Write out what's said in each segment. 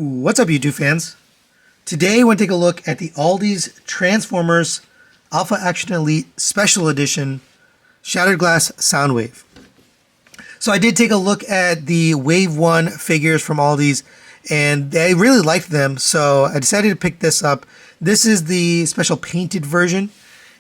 What's up, YouTube fans? Today I want to take a look at the Auldey's Transformers Alpha Action Elite Special Edition Shattered Glass Soundwave. So I did take a look at the Wave 1 figures from Auldey's, and I really liked them, so I decided to pick this up. This is the special painted version,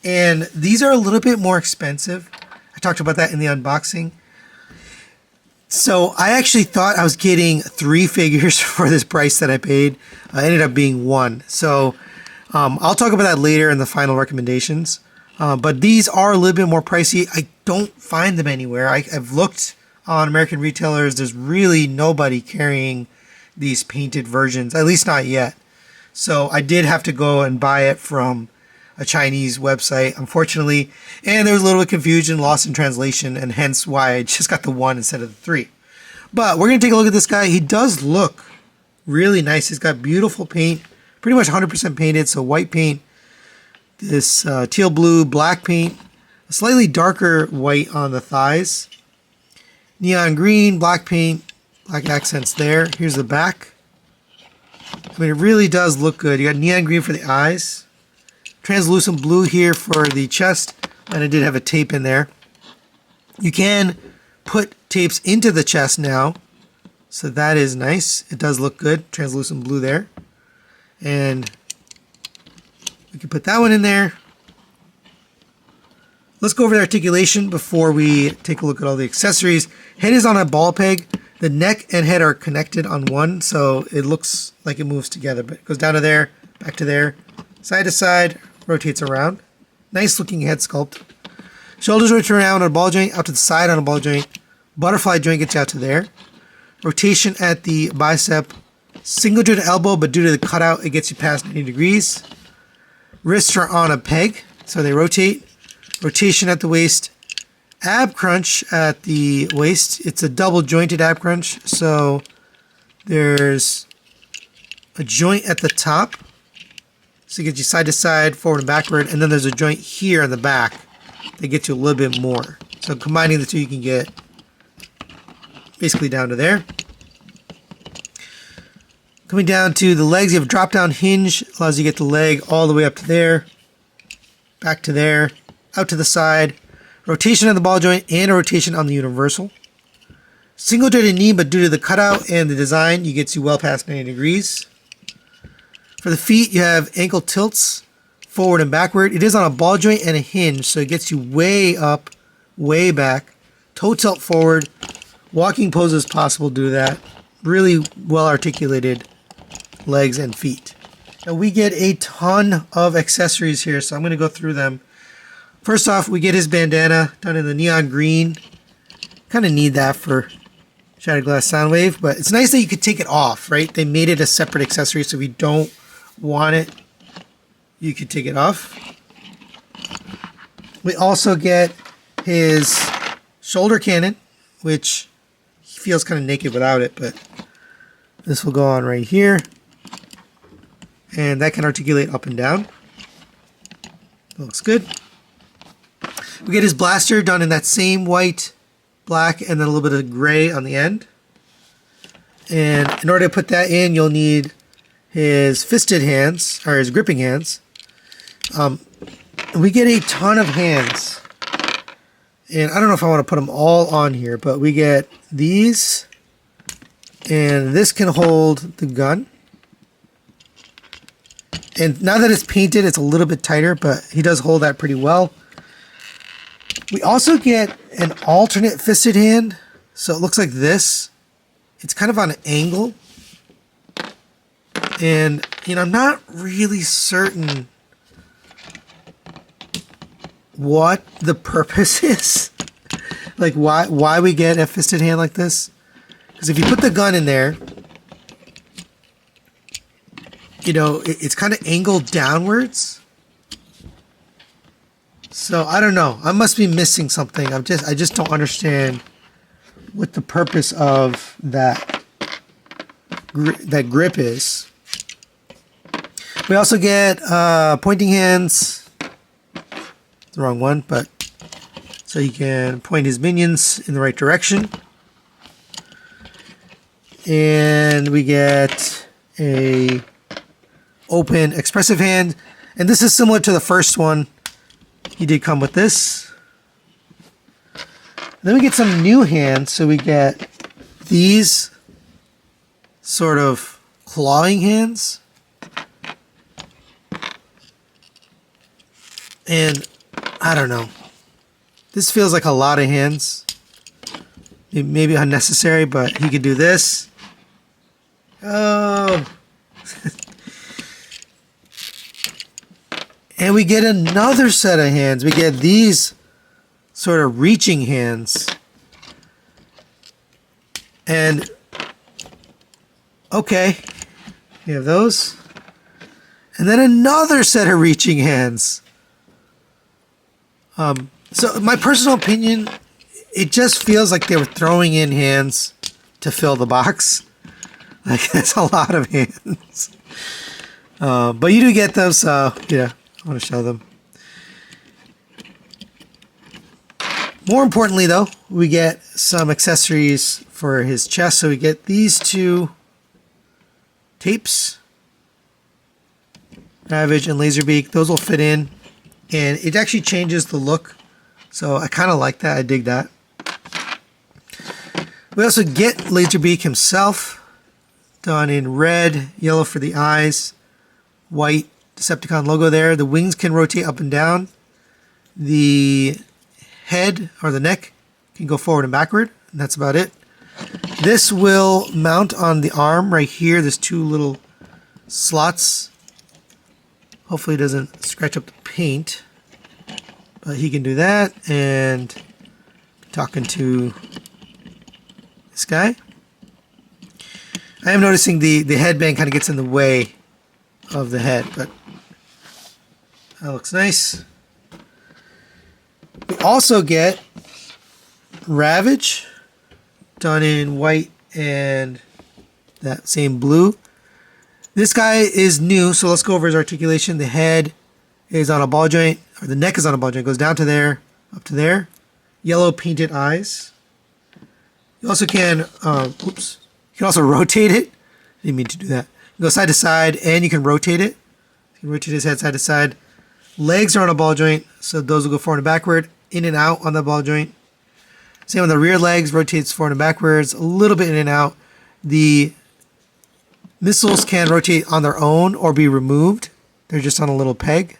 and these are a little bit more expensive. I talked about that in the unboxing. So I actually thought I was getting 3 figures for this price that I paid. Ended up being 1. So I'll talk about that later in the final recommendations. But these are a little bit more pricey. I don't find them anywhere. I've looked on American retailers. There's really nobody carrying these painted versions, at least not yet. So I did have to go and buy it from a Chinese website, unfortunately, and there was a little bit of confusion, lost in translation, and hence why I just got the 1 instead of the 3. But we're going to take a look at this guy. He does look really nice. He's got beautiful paint, pretty much 100% painted, so white paint, this teal blue, black paint, a slightly darker white on the thighs, neon green, black paint, black accents there. Here's the back. I mean, it really does look good. You got neon green for the eyes, translucent blue here for the chest, and I did have a tape in there. You can put tapes into the chest now, so that is nice. It does look good, translucent blue there. And we can put that one in there. Let's go over the articulation before we take a look at all the accessories. Head is on a ball peg. The neck and head are connected on one, so it looks like it moves together, but it goes down to there, back to there, side to side, rotates around. Nice looking head sculpt. Shoulders rotate around on a ball joint, out to the side on a ball joint. Butterfly joint gets you out to there. Rotation at the bicep. Single joint elbow, but due to the cutout, it gets you past 90 degrees. Wrists are on a peg, so they rotate. Rotation at the waist. Ab crunch at the waist. It's a double jointed ab crunch, so there's a joint at the top. So it gets you side to side, forward and backward, and then there's a joint here in the back that gets you a little bit more. So combining the two, you can get basically down to there. Coming down to the legs, you have a drop down hinge, allows you to get the leg all the way up to there, back to there, out to the side, rotation on the ball joint, and a rotation on the universal. Single jointed knee, but due to the cutout and the design, you get you well past 90 degrees. For the feet, you have ankle tilts, forward and backward. It is on a ball joint and a hinge, so it gets you way up, way back. Toe tilt forward. Walking poses possible due to that. Really well articulated legs and feet. Now we get a ton of accessories here, so I'm going to go through them. First off, we get his bandana done in the neon green. Kind of need that for Shattered Glass Soundwave, but it's nice that you could take it off, right? They made it a separate accessory, so if you don't want it, you could take it off. We also get his shoulder cannon, which he feels kind of naked without it, but this will go on right here, and that can articulate up and down. Looks good. We get his blaster done in that same white, black, and then a little bit of gray on the end. And in order to put that in, you'll need his fisted hands, or his gripping hands. We get a ton of hands. And I don't know if I want to put them all on here, but we get these. And this can hold the gun. And now that it's painted, it's a little bit tighter, but he does hold that pretty well. We also get an alternate fisted hand. So it looks like this. It's kind of on an angle. And, you know, I'm not really certain what the purpose is. Like, why we get a fisted hand like this. Because if you put the gun in there, you know, it's kind of angled downwards. So, I don't know. I must be missing something. I just don't understand what the purpose of that grip is. We also get pointing hands. It's the wrong one, but so you can point his minions in the right direction. And we get a open expressive hand, and this is similar to the first one. He did come with this. Then we get some new hands, so we get these sort of clawing hands. And I don't know. This feels like a lot of hands. It may be unnecessary, but he could do this. Oh. And we get another set of hands. We get these sort of reaching hands. And okay, you have those. And then another set of reaching hands. So my personal opinion, it just feels like they were throwing in hands to fill the box. Like, that's a lot of hands. But you do get them, so yeah, I want to show them. More importantly, though, we get some accessories for his chest. So we get these two tapes, Ravage and Laserbeak. Those will fit in, and it actually changes the look. So I kind of like that. I dig that. We also get Laserbeak himself, done in red, yellow for the eyes, white Decepticon logo there. The wings can rotate up and down. The head or the neck can go forward and backward, and that's about it. This will mount on the arm right here. There's two little slots. Hopefully it doesn't scratch up the paint, but he can do that. And talking to this guy, I am noticing the headband kind of gets in the way of the head, but that looks nice. We also get Ravage, done in white and that same blue. This guy is new, so let's go over his articulation. The head is on a ball joint, or the neck is on a ball joint. It goes down to there, up to there. Yellow painted eyes. You also can, you can also rotate it. I didn't mean to do that. You go side to side, and you can rotate it. You can rotate his head side to side. Legs are on a ball joint, so those will go forward and backward, in and out on the ball joint. Same with the rear legs, rotates forward and backwards, a little bit in and out. The missiles can rotate on their own or be removed. They're just on a little peg.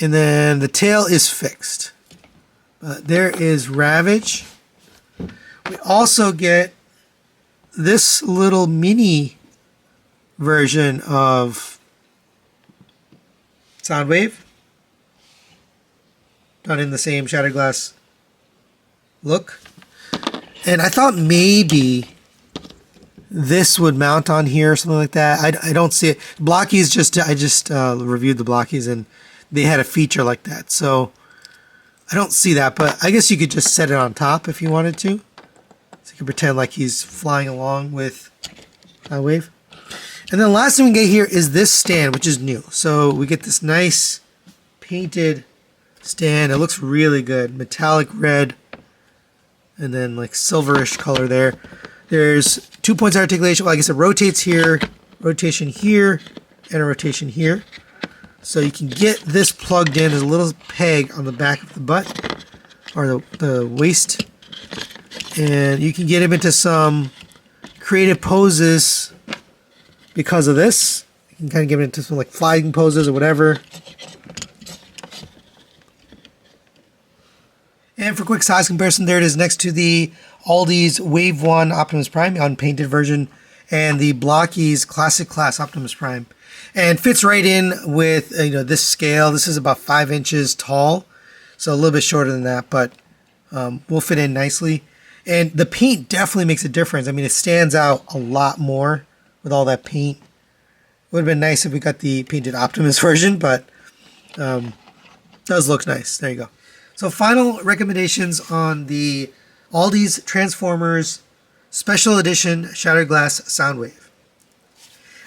And then the tail is fixed. There is Ravage. We also get this little mini version of Soundwave, done in the same shattered glass look. And I thought maybe this would mount on here or something like that. I don't see it. Blockies, I just reviewed the Blockies, and they had a feature like that. So I don't see that, but I guess you could just set it on top if you wanted to. So you can pretend like he's flying along with Soundwave. And then the last thing we get here is this stand, which is new. So we get this nice painted stand. It looks really good. Metallic red and then like silverish color there. There's 2 points of articulation. Well, I guess it rotates here, rotation here, and a rotation here. So you can get this plugged in. There's a little peg on the back of the butt or the waist. And you can get him into some creative poses because of this. You can kind of get him into some like flying poses or whatever. And for quick size comparison, there it is next to the Auldey's Wave 1 Optimus Prime, unpainted version, and the Blockies Classic Class Optimus Prime. And fits right in with this scale. This is about 5 inches tall, so a little bit shorter than that, but will fit in nicely. And the paint definitely makes a difference. I mean, it stands out a lot more with all that paint. It would have been nice if we got the painted Optimus version, but does look nice. There you go. So final recommendations on the Auldey's Transformers Special Edition Shattered Glass Soundwave.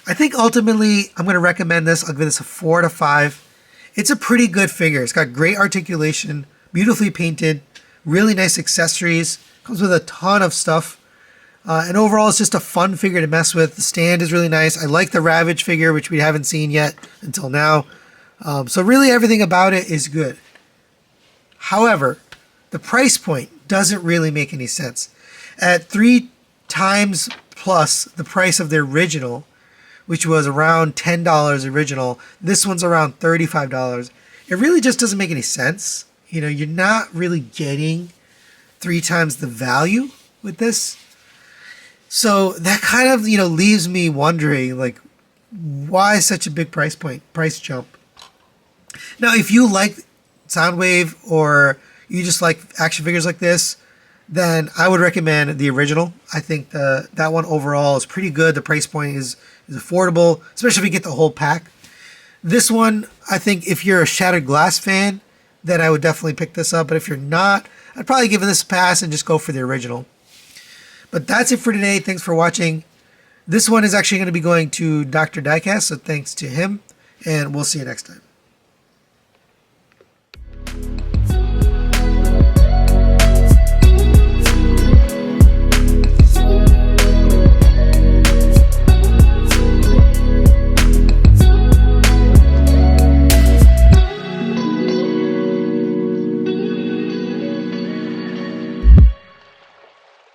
I think ultimately I'm going to recommend this. I'll give this a 4 out of 5. It's a pretty good figure. It's got great articulation, beautifully painted, really nice accessories. Comes with a ton of stuff. And overall, it's just a fun figure to mess with. The stand is really nice. I like the Ravage figure, which we haven't seen yet until now. So really everything about it is good. However, the price point doesn't really make any sense. At 3 times plus the price of the original, which was around $10 original, this one's around $35. It really just doesn't make any sense. You know, you're not really getting 3 times the value with this. So that kind of, leaves me wondering, like, why such a big price jump? Now, if you like Soundwave or you just like action figures like this, then I would recommend the original. I think that one overall is pretty good. The price point is affordable, especially if you get the whole pack. This one, I think if you're a Shattered Glass fan, then I would definitely pick this up. But if you're not, I'd probably give this a pass and just go for the original. But that's it for today. Thanks for watching. This one is actually going to be going to Dr. Diecast, so thanks to him. And we'll see you next time.